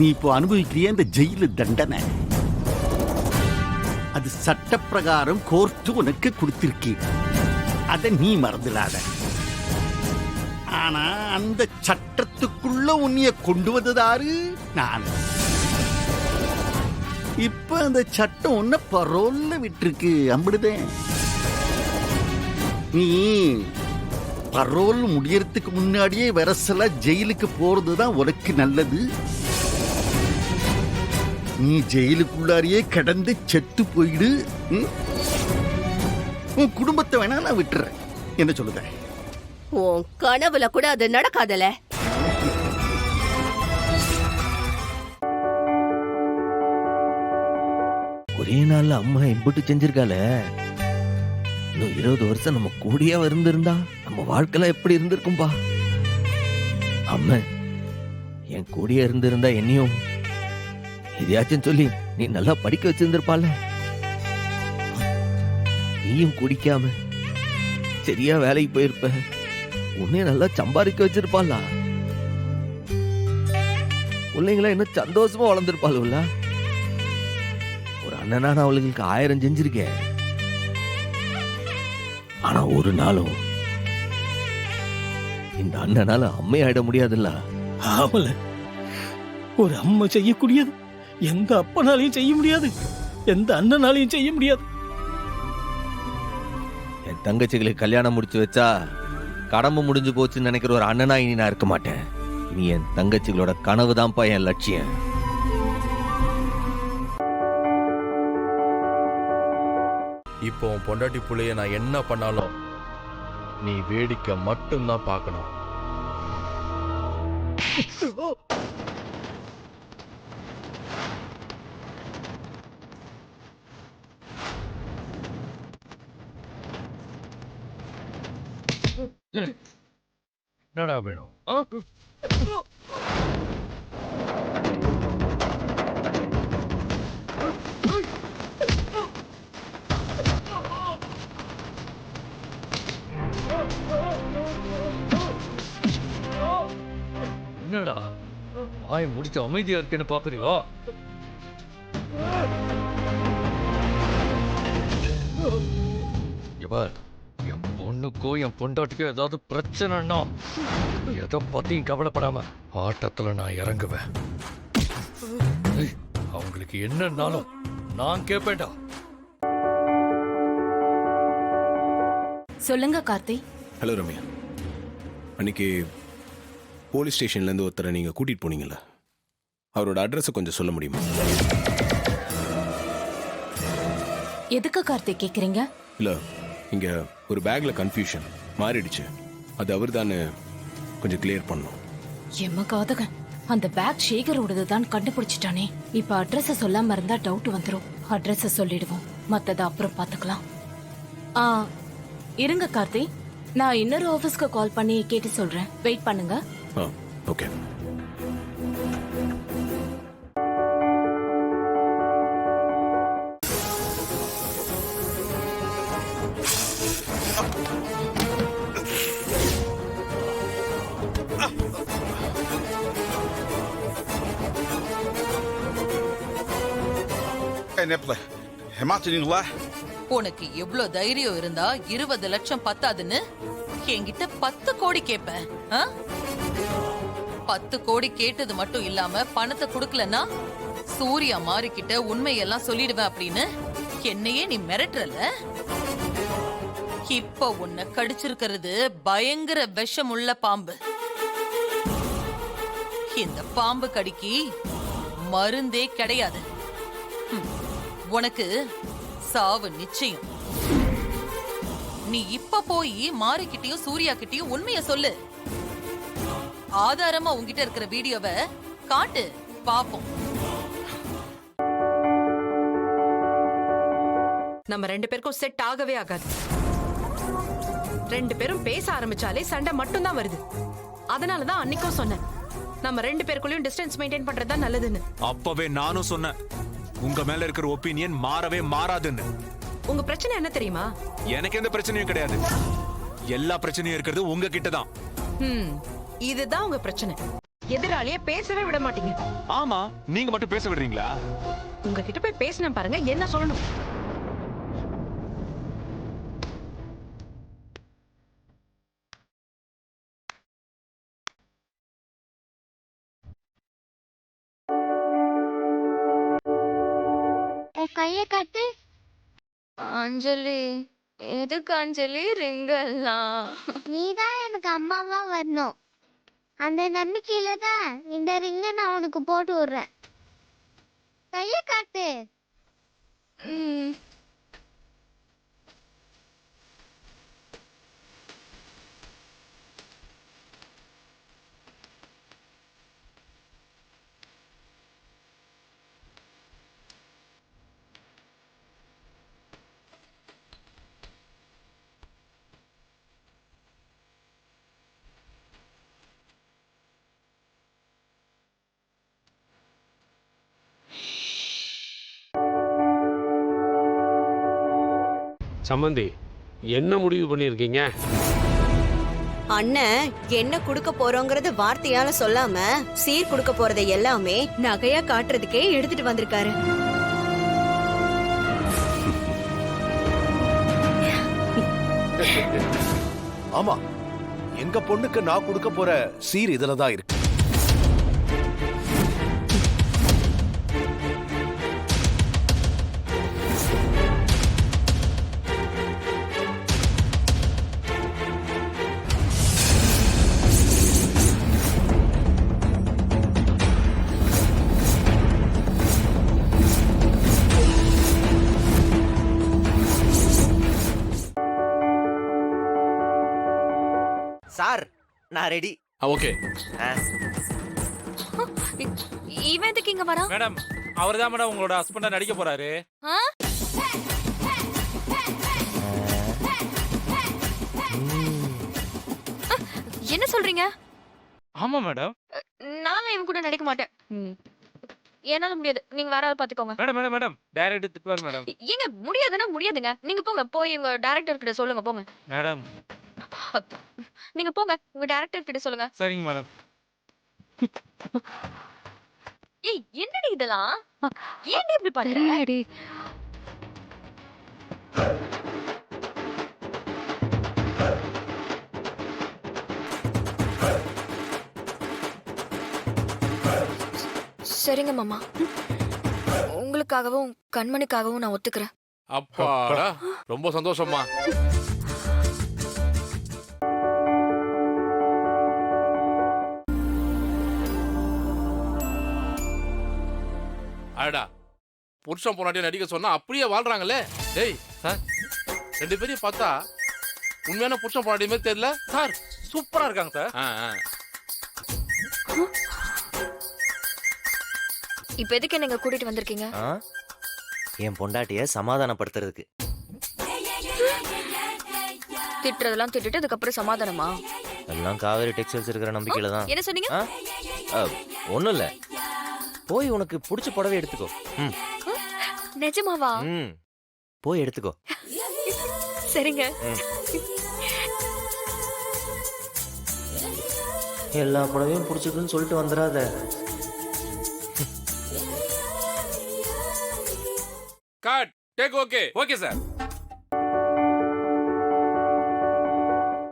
நீ இப்போ அனுபவிக்கிறிய இந்த ஜெயிலு தண்டனை, அது சட்டப்பிரகாரம் கோர்ட்டு உனக்கு கொடுத்திருக்கு. அதை நீ மறந்துடாத. ஆனா அந்த சட்டத்துக்குள்ள உன்னைய கொண்டு வந்ததாரு நான். இப்ப அந்த சட்டம் உன்னை பரோல்ல விட்டுருக்கு. அம்பிடுதேன். நீ பரோல் முடியறதுக்கு முன்னாடியே வரசலா ஜெயிலுக்கு போறதுதான் உனக்கு நல்லது. நீ ஜெயிலுக்குள்ளாரியே கடந்து செத்து போயிடு. உன் குடும்பத்தை வேணா நான் விட்டுறேன். என்ன சொல்லுத? உன் கனவுல கூட அது நடக்காதல. ஒரே நாள்ல அம்மா எம்பிட்டு செஞ்சிருக்கால. இன்னும் 20 வருஷம் நம்ம கூடயே இருந்திருந்தா நம்ம வாழ்க்கையில எப்படி இருந்திருக்கும்பா. அம்மா என் கூடயே இருந்திருந்தா என்னையும் எதையாச்சும் சொல்லி நீ நல்லா படிக்க வச்சிருந்திருப்பால. நீயும் குடிக்காம சரியா வேலைக்கு போயிருப்ப. உன்னையும் நல்லா சம்பாதிக்க வச்சிருப்பாளா. பிள்ளைங்களா இன்னும் சந்தோஷமா வளர்ந்துருப்பாளுல்ல. ஒரு அண்ணனா நான் அவளுக்கு 1000 செஞ்சிருக்கேன். ஆனா ஒரு நாளும் இந்த அண்ணனால அம்மையாயிட முடியாதுல்ல. ஆமல, ஒரு அம்மா செய்யக்கூடியது எந்த அப்பனாலையும் செய்ய முடியாது, எந்த அண்ணனாலையும் செய்ய முடியாது. என் தங்கச்சிகளுக்கு கல்யாணம் முடிச்சு வச்சா கடமை முடிஞ்சு போச்சுன்னு நினைக்கிற ஒரு அண்ணனா இனி நான் இருக்க மாட்டேன். இனி என் தங்கச்சிகளோட கனவு தான்ப்பா என் லட்சியம். இப்போ உன் பொண்டாட்டி புள்ளைய நான் என்ன பண்ணாலும் நீ வேடிக்கை மட்டும்தான் பார்க்கணும். என்னடா வேணும்? என்னடா வாய் முடிச்சு அமைதியா இருக்கேன்னு பாக்குறியா? என் பொண்ணுக்கோ என் பொண்டாட்டிக்கோ ஏதாவது பிரச்சனைன்னா எதை பத்தியும் கவலைப்படாம ஆட்டத்துல நான் இறங்குவேன். அவங்களுக்கு என்னன்னாலும் நான் கேட்பேன்டா. சொல்லுங்க கார்த்தி. ஹலோ ரம்யா, அன்னைக்கு போலீஸ் ஸ்டேஷன்லேருந்து ஒருத்தரை நீங்கள் கூட்டிகிட்டு போனீங்கல்ல, அவரோட அட்ரஸை கொஞ்சம் சொல்ல முடியுமா? எதுக்கு கார்த்தி கேக்குறீங்க? இல்லை, இங்கே ஒரு பேக்கில் கன்ஃபியூஷன் மாறிடுச்சு. அது அவர் தானே கொஞ்சம் கிளியர் பண்ணும். எம்மகாதகன் அந்த பேக் சேகரோடது தான் கண்டுபிடிச்சிட்டானே. இப்ப அட்ரஸ சொல்லாம இருந்தா டவுட் வந்துரும். அட்ரஸ சொல்லிடுவோம், மத்தத அப்புறம் பாத்துக்கலாம். இருங்க கார்த்தி, நான் இன்னொரு ஆபீஸ்க்கு கால் பண்ணி கேட்டு சொல்றேன். வெயிட் பண்ணுங்க. ஓகே. உனக்கு எவ்வளவு தைரியம் இருந்தா 20 லட்சம் பத்தாதுன்னு என்கிட்ட 10 கோடி கேப்பேன்? 10 கோடி கேட்டது மட்டும் இல்லாம பணத்தை கொடுக்கலன்னா சூர்யா மாறிக்கிட்ட உண்மையெல்லாம் சொல்லிடுவேன் அப்படின்னு என்னையே நீ மிரட்டுறல. இப்ப உன்னை கடிச்சிருக்கிறது பயங்கர விஷமுள்ள பாம்பு. இந்த பாம்பு கடிக்கு மருந்தே கிடையாது. உனக்கு சாவு நிச்சயம். நீ இப்ப போய் மாறிக்கிட்டயும் சூர்யா கிட்டயும் உண்மைய சொல்லு. ஆதாரமா உன்கிட்ட இருக்கிற வீடியோவை காட்டு பாப்போம். நம்ம 2 பேருக்கும் செட் ஆகவே ஆகாது. 2 பேரும் பேச ஆரம்பிச்சாலே சண்டை மட்டும் தான் வருது. அதனாலதான் அன்னைக்கும் சொன்னேன், நம்ம 2 பேருக்குள்ளயும் டிஸ்டன்ஸ் மெயின்டைன் பண்றதுதான் நல்லதுன்னு. அப்பவே நானும் சொன்னேன், உங்க மேல இருக்கிற ஒப்பீனியன் மாறவே மாறாதுன்னு. உங்க பிரச்சனை என்ன தெரியுமா? எனக்கு எந்த பிரச்சனையும் கிடையாது. எல்லா பிரச்சனையும் இருக்கிறது உங்ககிட்ட தான். இதுதான் உங்க பிரச்சனை. எதிராளியே பேசவே விட மாட்டீங்க. ஆமா, நீங்க மட்டும் பேச விடுறீங்களா? உங்ககிட்ட போய் பேசினேன் பாருங்க, என்ன சொல்லணும்? கைய காட்டு. அஞ்சலி, எதுக்கு அஞ்சலி ரிங் எல்லாம்? நீதான் எனக்கு அம்மாவா வரணும். அந்த நம்பிக்கையில தான் இந்த ரிங்க நான் உனக்கு போட்டு விடுறேன். கைய காட்டு. சம்பந்தி, என்ன முடிவு பண்ணிருக்கீங்க? அண்ணன் என்ன குடுக்க போறோங்கறது வார்த்தையால சொல்லாம சீர் குடுக்க போறதை எல்லாமே நகையா காட்டுறதுக்கே எடுத்துட்டு வந்திருக்காரு. ஆமா, எங்க பொண்ணுக்கு நான் கொடுக்க போற சீர் இதுலதான் இருக்கு. சார், நான் ரெடி. ஓகே இவன் எதுக்கு இங்க வரா? மேடம், அவர்தான் மேடம் உங்களோட ஹஸ்பண்டா நடிக்க போறாரு. என்ன சொல்றீங்க? ஆமா மேடம். நான் இவன் கூட நடிக்க மாட்டேன். என்னால முடியாது. நீங்க வேற ஆள் பாத்துக்கோங்க. மேடம் மேடம் மேடம் டைரக்டர் திட்டுவார் மேடம். ஏங்க முடியாதுன்னா முடியாதுங்க. நீங்க போங்க, போய் உங்க டைரக்டர் கிட்ட சொல்லுங்க. போங்க மேடம். நீங்க போங்க, உங்க டைரக்டர் கிட்ட சொல்லுங்க. சரிங்க மேடம். ஏய், என்னடி இதெல்லாம்? ஏன்டி இப்படி பண்ற? சரிங்க மாமா, உங்களுக்காகவும் கண்மணிக்காகவும் நான் ஒத்துக்கிறேன். அப்பாடா, ரொம்ப சந்தோஷமா. அடடா, புருஷன் பொண்டாட்டி நடிக்க சொன்னா அப்படியே வாழ்றாங்களே. டேய் சார், ரெண்டு பேரையும் பார்த்தா உண்மையான புருஷன் பொண்டாட்டி மாதிரி தெரியல சார். சூப்பரா இருக்காங்க சார். இப்ப எதுக்கு நீங்க கூட்டிட்டு வந்திருக்கீங்க? என் பொண்டாட்டிய சமாதானப்படுத்துறதுக்கு. திட்டுறதெல்லாம் திட்டுட்டு அதுக்கப்புறம் சமாதானமா? எல்லாம் காவேரி டெக்ஸ்டைல்ஸ் இருக்கிற நம்பிக்கையில தான். என்ன சொன்னீங்க? ஒண்ணும் இல்ல, போய் உனக்கு பிடிச்ச புடவை எடுத்துக்கோ. நிஜமாவா? போய் எடுத்துக்கோ. சரிங்க. எல்லா புடவையும் பிடிச்சிருக்குன்னு சொல்லிட்டு வந்துடாத. Cut, take. Okay okay sir.